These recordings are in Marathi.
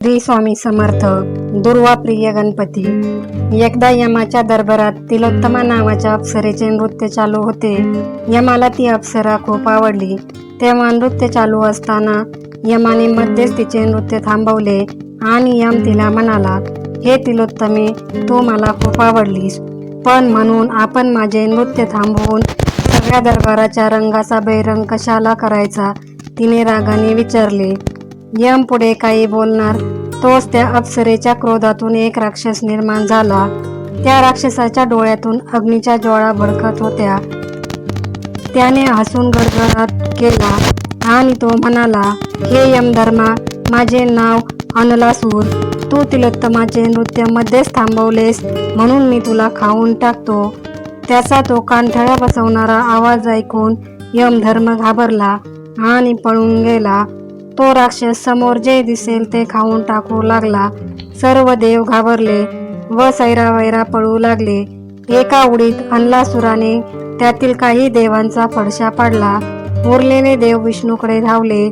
श्री स्वामी समर्थ. दुर्वा प्रिय गणपती. एकदा यमाच्या दरबारात तिलोत्तमा नावाच्या अप्सरेचे नृत्य चालू होते. यमाला ती अप्सरा खूप आवडली. तेव्हा नृत्य चालू असताना यमाने मध्येच तिचे नृत्य थांबवले आणि यम तिला म्हणाला, हे तिलोत्तमे, तू मला खूप आवडलीस, पण म्हणून आपण माझे नृत्य थांबवून सगळ्या दरबाराच्या रंगाचा बेरंग कशाला करायचा? तिने रागाने विचारले. यम पुढे काही बोलणार तोच त्या अप्सरेच्या क्रोधातून एक राक्षस निर्माण झाला. त्या राक्षसाच्या डोळ्यातून अग्नीच्या ज्वाळा भडकत होत्या. त्याने हसून गडगडाट केला आणि तो म्हणाला, हे यमधर्मा, माझे नाव अनलासूर. तू तिलोत्तमाचे नृत्य मध्येच थांबवलेस म्हणून मी तुला खाऊन टाकतो. त्याचा तो कानठळ्या बसवणारा आवाज ऐकून यमधर्म घाबरला आणि पळून गेला. तो राक्षस समोर जे दिसेल ते खाऊन टाकू लागला. सर्व देव घाबरले व सैरावैरा पळू लागले. एका उडीत अनलासुराने त्यातील काही देवांचा फडशा पाडला. उरलेले देव विष्णूकडे धावले.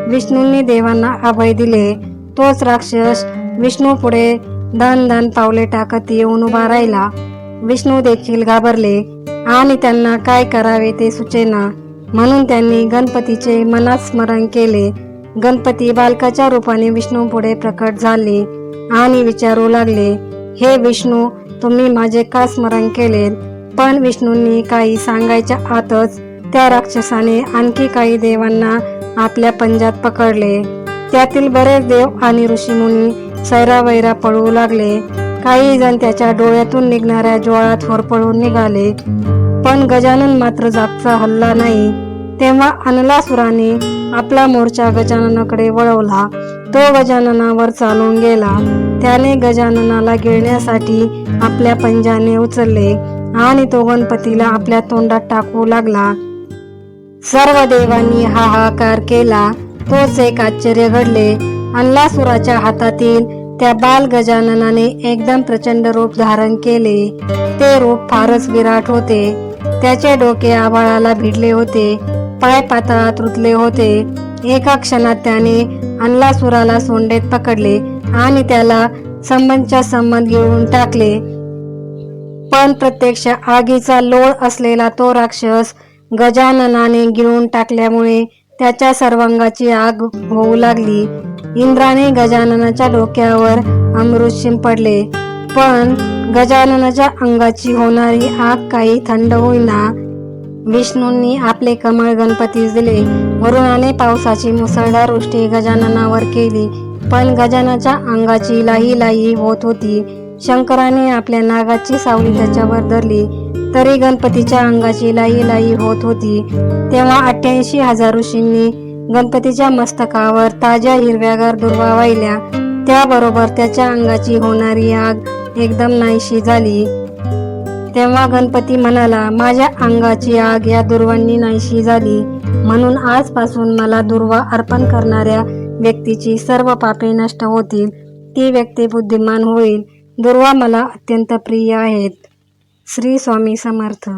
विष्णूंनी देवांना अभय दिले. तोच राक्षस विष्णू पुढे दन दन पावले टाकत येऊन उभा राहिला. विष्णू देखील घाबरले आणि त्यांना काय करावे ते सुचेना, म्हणून त्यांनी गणपतीचे मनात स्मरण केले. गणपती बालकाच्या रूपाने विष्णू पुढे प्रकट झाले आणि विचारू लागले, हे विष्णू, तुम्ही माझे का स्मरण केले? पण विष्णूंनी काही सांगायच्या आतच त्या राक्षसाने आणखी काही देवांना आपल्या पंजात पकडले. त्यातील बरेच देव आणि ऋषीमुनी सैरावैरा पळू लागले. काही जण त्याच्या डोळ्यातून निघणाऱ्या ज्वाळात होरपळून निघाले, पण गजानन मात्र जागचा हलला नाही. तेव्हा अनलासुराने आपला मोर्चा गजाननाकडे वळवला. तो गजाननावर चालून गेला. त्याने गजाननाला गिळण्यासाठी आपल्या पंजाने उचलले आणि तो गणपतीला आपल्या तोंडात टाकू लागला. सर्व देवांनी हाहाकार केला. तोच एक आश्चर्य घडले. अनलासुराच्या हातातील त्या बाल गजाननाने एकदम प्रचंड रूप धारण केले. ते रूप फारच विराट होते. त्याचे डोके आभाळाला भिडले होते, पाय पातळात रुतले होते. एका क्षणात त्याने अनलासुराला सोंडेत पकडले आणि त्याला संबंधच्या संबंध गिळून टाकले. पण प्रत्यक्ष आगीचा लोळ असलेला तो राक्षस गजाननाने गिळून टाकल्यामुळे त्याच्या सर्वांगाची आग होऊ लागली. इंद्राने गजाननाच्या डोक्यावर अमृत शिंपडले, पण गजाननाच्या अंगाची होणारी आग काही थंड होईना. विष्णूंनी आपले कमळ गणपतीस दिले. वरुणाने पावसाची मुसळधार वृष्टी गजाननावर केली, पण गजाननाच्या अंगाची लाही लाही होत होती. शंकराने आपल्या नागाची सावली त्याच्यावर धरली, तरी गणपतीच्या अंगाची लाही लाही होत होती. तेव्हा 88,000 ऋषींनी गणपतीच्या मस्तकावर ताज्या हिरव्यागार दुर्वा वाहिल्या. त्याबरोबर त्याच्या अंगाची होणारी आग एकदम नाहीशी झाली. तेव्हा गणपती म्हणाला, माझ्या अंगाची आग या दुर्वांनी नाहीशी झाली, म्हणून आजपासून मला दुर्वा अर्पण करणाऱ्या व्यक्तीची सर्व पापे नष्ट होतील. ती व्यक्ती बुद्धिमान होईल. दुर्वा मला अत्यंत प्रिय आहेत. श्री स्वामी समर्थ.